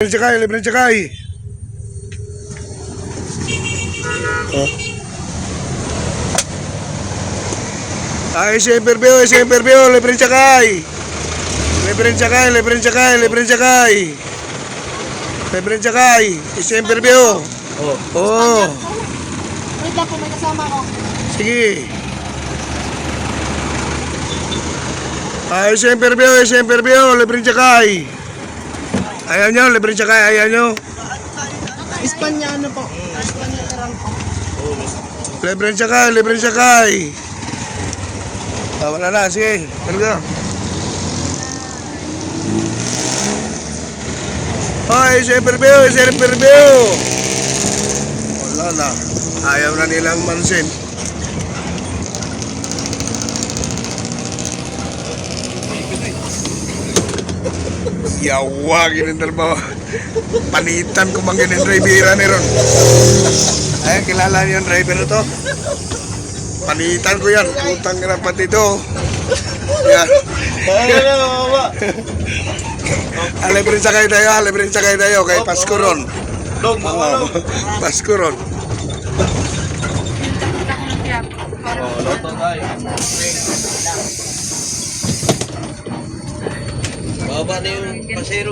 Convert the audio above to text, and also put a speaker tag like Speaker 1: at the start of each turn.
Speaker 1: Libre tsakay. Oh. Ay, ese interview, libre tsakay. Libre tsakay. Ese interview. Oh.
Speaker 2: Wait lang po, may kasama ko.
Speaker 1: Sige. Ay, ese interview, libre tsakay. Ayaw nyo, libre tsakay, ayaw nyo.
Speaker 2: Espanyano po. Espanyano po.
Speaker 1: Libre tsakay. Ah, wala na, sige. Talaga. Ay, ese interview. Wala na. Ayaw na nilang mansin. Yawa, ginindal ba? Panitan ko mang ginin driver ni Ron. Ay, kilala niyo yung driver na to? Panitan ko yan. Utang ka na pati to. Yan. Libre sakay tayo. Kay Pasko Ron. Pasko Ron.
Speaker 3: Loto tayo. Baba na yung pasero.